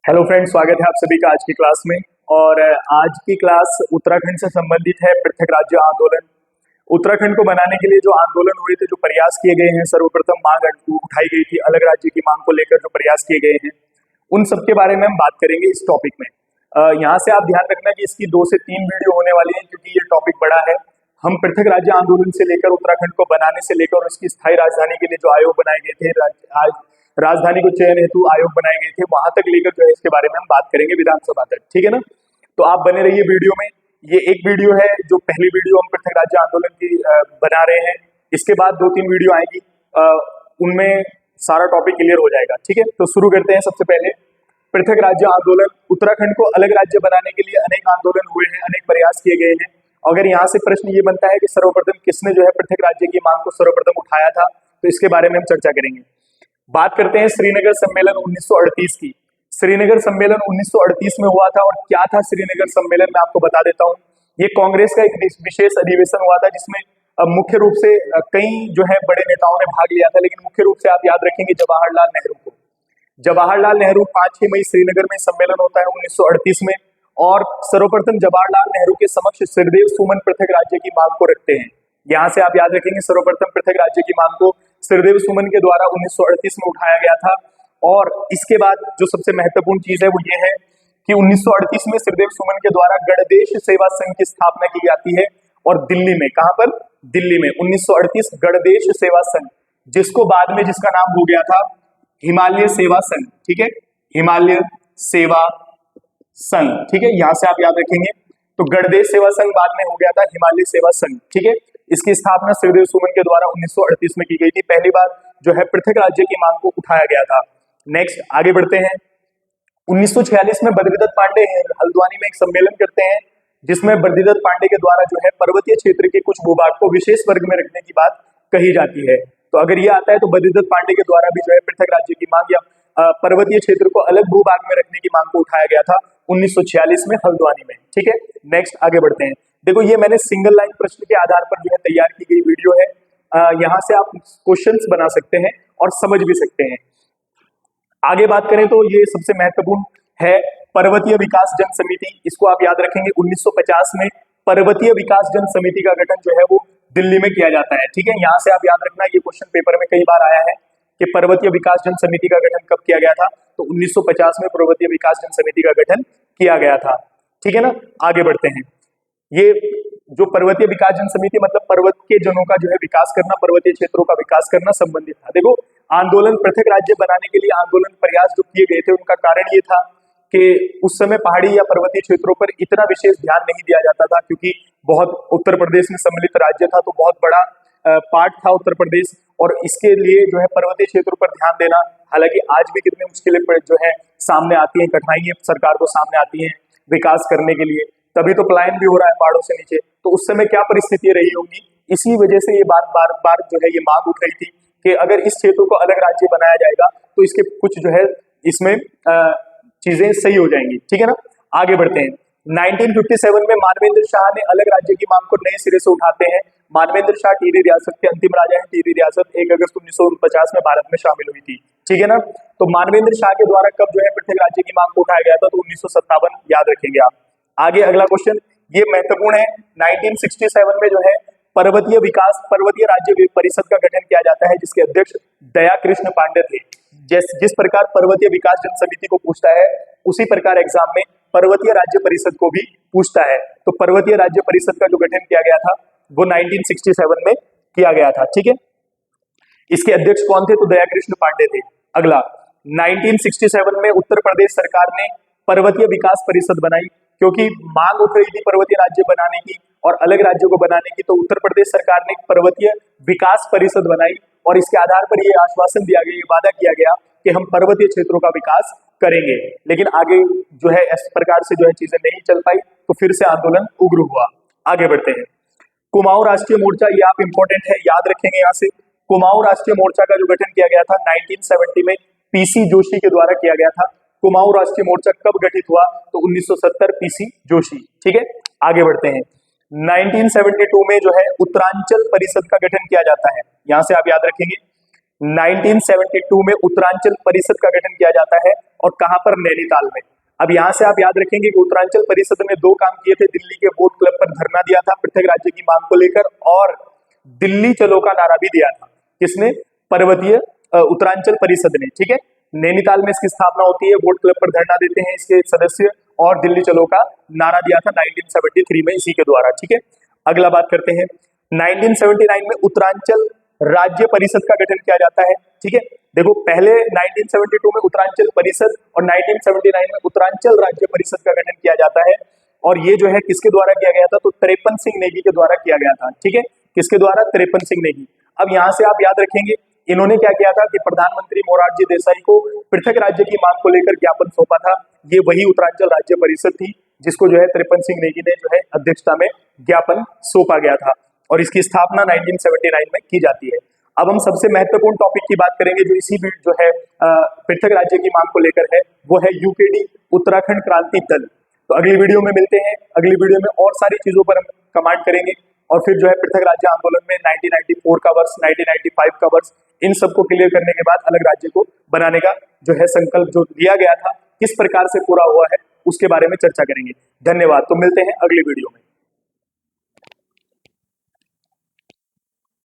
Hello friends, स्वागत है आप सभी का आज की क्लास में। और आज की क्लास उत्तराखंड से संबंधित है। पृथक राज्य आंदोलन। उत्तराखंड को बनाने के लिए जो आंदोलन हुए थे, जो प्रयास किए गए हैं, सर्वप्रथम मांग उठाई गई थी, अलग राज्य की मांग को लेकर जो प्रयास किए गए हैं, उन सब के बारे में हम बात करेंगे इस टॉपिक में। यहाँ से आप ध्यान रखना कि इसकी 2 से 3 वीडियो होने वाली है, क्योंकि ये टॉपिक बड़ा है। हम पृथक राज्य आंदोलन से लेकर उत्तराखंड को बनाने से लेकर और इसकी स्थायी राजधानी के लिए जो आयोग बनाए गए थे, राजधानी को चयन हेतु आयोग बनाए गए थे, वहां तक लेकर जो है इसके बारे में हम बात करेंगे, विधानसभा तक। ठीक है ना? तो आप बने रहिए वीडियो में। ये एक वीडियो है, जो पहली वीडियो हम पृथक राज्य आंदोलन की बना रहे हैं। इसके बाद 2-3 वीडियो आएगी, उनमें सारा टॉपिक क्लियर हो जाएगा। ठीक है, तो शुरू करते हैं। सबसे पहले पृथक राज्य आंदोलन। उत्तराखंड को अलग राज्य बनाने के लिए अनेक आंदोलन हुए हैं, अनेक प्रयास किए गए हैं। अगर यहाँ से प्रश्न ये बनता है कि सर्वप्रथम किसने जो है पृथक राज्य की मांग को सर्वप्रथम उठाया था, तो इसके बारे में हम चर्चा करेंगे। बात करते हैं श्रीनगर सम्मेलन 1938 की। श्रीनगर सम्मेलन 1938 में हुआ था, और क्या था श्रीनगर सम्मेलन में आपको बता देता हूँ। ये कांग्रेस का एक विशेष अधिवेशन हुआ था, जिसमें मुख्य रूप से कई जो है बड़े नेताओं ने भाग लिया था, लेकिन मुख्य रूप से आप याद रखेंगे जवाहरलाल नेहरू को। जवाहरलाल नेहरू 5-6 मई श्रीनगर में सम्मेलन होता है 1938 में, और सर्वप्रथम जवाहरलाल नेहरू के समक्ष श्रीदेव सुमन पृथक राज्य की मांग को रखते हैं। यहाँ से आप याद रखेंगे, सर्वप्रथम पृथक राज्य की मांग को श्रीदेव सुमन के द्वारा 1938 में उठाया गया था। और इसके बाद जो सबसे महत्वपूर्ण चीज है वो ये है कि 1938 में श्रीदेव सुमन के द्वारा गणदेश सेवा संघ की स्थापना की जाती है, और दिल्ली में, कहां पर? दिल्ली में 1938 गणदेश सेवा संघ, जिसको बाद में जिसका नाम हो गया था हिमालय सेवा संघ। ठीक है, हिमालय सेवा संघ। ठीक है, यहां से आप याद रखेंगे। तो गणदेश सेवा संघ बाद में हो गया था हिमालय सेवा संघ। ठीक है, इसकी स्थापना श्रीदेव सुमन के द्वारा 1938 में की गई थी। पहली बार जो है पृथक राज्य की मांग को उठाया गया था। नेक्स्ट आगे बढ़ते हैं। 1946 में बद्रीदत्त पांडे हल्द्वानी में एक सम्मेलन करते हैं, जिसमें बद्रीदत्त पांडे के द्वारा जो है पर्वतीय क्षेत्र के कुछ भूभाग को विशेष वर्ग में रखने की बात कही जाती है। तो अगर ये आता है तो बद्रीदत्त पांडे के द्वारा भी जो है पृथक राज्य की मांग या पर्वतीय क्षेत्र को अलग भूभाग में रखने की मांग को उठाया गया था 1946 में हल्द्वानी में। ठीक है, नेक्स्ट आगे बढ़ते हैं। देखो, ये मैंने सिंगल लाइन प्रश्न के आधार पर जो है तैयार की गई वीडियो है। यहाँ से आप क्वेश्चंस बना सकते हैं और समझ भी सकते हैं। आगे बात करें तो ये सबसे महत्वपूर्ण है पर्वतीय विकास जन समिति। इसको आप याद रखेंगे, 1950 में पर्वतीय विकास जन समिति का गठन जो है वो दिल्ली में किया जाता है। ठीक है, यहाँ से आप याद रखना, ये क्वेश्चन पेपर में कई बार आया है कि पर्वतीय विकास जन समिति का गठन कब किया गया था। तो 1950 में पर्वतीय विकास जन समिति का गठन किया गया था। ठीक है ना? आगे बढ़ते हैं। ये जो पर्वतीय विकास जन समिति, मतलब पर्वत के जनों का जो है विकास करना, पर्वतीय क्षेत्रों का विकास करना संबंधित था। देखो, आंदोलन पृथक राज्य बनाने के लिए आंदोलन प्रयास जो किए गए थे, उनका कारण ये था कि उस समय पहाड़ी या पर्वतीय क्षेत्रों पर इतना विशेष ध्यान नहीं दिया जाता था, क्योंकि बहुत उत्तर प्रदेश में सम्मिलित राज्य था, तो बहुत बड़ा पार्ट था उत्तर प्रदेश, और इसके लिए जो है पर्वतीय क्षेत्रों पर ध्यान देना, हालांकि आज भी कितनी मुश्किलें जो है सामने आती हैं, कठिनाइयां सरकार को सामने आती हैं विकास करने के लिए, तभी तो पलायन भी हो रहा है पहाड़ों से नीचे। तो उस समय क्या परिस्थितियां रही होंगी, इसी वजह से ये बात बार बार जो है ये मांग उठ रही थी कि अगर इस क्षेत्र को अलग राज्य बनाया जाएगा तो इसके कुछ जो है इसमें चीजें सही हो जाएंगी। ठीक है ना? आगे बढ़ते हैं। 1957 में मानवेंद्र शाह ने अलग राज्य की मांग को नए सिरे से उठाते हैं। मानवेंद्र शाह टिहरी रियासत के अंतिम राजा हैं। टिहरी रियासत 1 अगस्त 1949 में भारत में शामिल हुई थी। ठीक है ना? तो मानवेंद्र शाह के द्वारा कब जो है पृथक राज्य की मांग को उठाया गया था? तो 1957, याद रखेंगे आप। आगे अगला क्वेश्चन, ये महत्वपूर्ण है। 1967 में जो है पर्वतीय राज्य परिषद का गठन किया जाता है, जिसके अध्यक्ष दया कृष्ण पांडे थे। जिस प्रकार पर्वतीय विकास जन समिति को पूछता है, उसी प्रकार एग्जाम में पर्वतीय राज्य परिषद को भी पूछता है। तो पर्वतीय राज्य परिषद का जो गठन किया गया था वो 1967 में किया गया था। ठीक है, इसके अध्यक्ष कौन थे? तो दया कृष्ण पांडे थे। अगला, 1967 में उत्तर प्रदेश सरकार ने पर्वतीय विकास परिषद बनाई, क्योंकि मांग उठ रही थी पर्वतीय राज्य बनाने की और अलग राज्यों को बनाने की। तो उत्तर प्रदेश सरकार ने पर्वतीय विकास परिषद बनाई, और इसके आधार पर यह आश्वासन दिया गया, ये वादा किया गया कि हम पर्वतीय क्षेत्रों का विकास करेंगे। लेकिन आगे जो है इस प्रकार से जो है चीजें नहीं चल पाई, तो फिर से आंदोलन उग्र हुआ। आगे बढ़ते हैं। कुमाऊं राष्ट्रीय मोर्चा, ये आप इंपॉर्टेंट है, याद रखेंगे यहाँ से। कुमाऊं राष्ट्रीय मोर्चा का जो गठन किया गया था 1970 में पीसी जोशी के द्वारा किया गया था। कुमाऊं राष्ट्रीय मोर्चा कब गठित हुआ? तो 1970, पीसी जोशी। ठीक है, आगे बढ़ते हैं। 1972 में जो है उत्तरांचल परिषद का गठन किया जाता है। यहां से आप याद रखेंगे 1972 में उत्तरांचल परिषद का गठन किया जाता है और कहां पर, नैनीताल में। अब यहां से आप याद रखेंगे कि उत्तरांचल परिषद में दो काम किए थे, दिल्ली के बोट क्लब पर धरना दिया था पृथक राज्य की मांग को लेकर, और दिल्ली चलो का नारा भी दिया था। किसने? पर्वतीय उत्तरांचल परिषद ने। ठीक है, नैनीताल में इसकी स्थापना होती है, बोट क्लब पर धरना देते हैं इसके सदस्य, और दिल्ली चलो का नारा दिया था 1973 में इसी के द्वारा। ठीक है, अगला बात करते हैं। 1979 में उत्तरांचल राज्य परिषद का गठन किया जाता है। ठीक है, देखो पहले 1972 में उत्तरांचल परिषद और 1979 में उत्तरांचल राज्य परिषद का गठन किया जाता है, और ये जो है किसके द्वारा किया गया था? तो त्रेपन सिंह नेगी के द्वारा किया गया था। ठीक है, किसके द्वारा? त्रेपन सिंह नेगी। अब यहां से आप याद रखेंगे इन्होंने क्या किया था कि प्रधानमंत्री मोरारजी देसाई को पृथक राज्य की मांग को लेकर ज्ञापन सौंपा था। ये वही उत्तरांचल राज्य परिषद थी जिसको जो है त्रिपन सिंह नेगी ने जो है अध्यक्षता में ज्ञापन सौंपा गया था, और इसकी स्थापना 1979 में की जाती है। अब हम सबसे महत्वपूर्ण टॉपिक की बात करेंगे जो इसी भी जो है पृथक राज्य की मांग को लेकर है, वो है यूकेडी, उत्तराखंड क्रांति दल। तो अगली वीडियो में मिलते हैं। अगली वीडियो में और सारी चीजों पर हम कमेंट करेंगे, और फिर जो है पृथक राज्य आंदोलन में 1994 का वर्ष, 1995 का वर्ष, इन सबको क्लियर करने के बाद अलग राज्य को बनाने का जो है संकल्प जो लिया गया था किस प्रकार से पूरा हुआ है उसके बारे में चर्चा करेंगे। धन्यवाद। तो मिलते हैं अगली वीडियो में।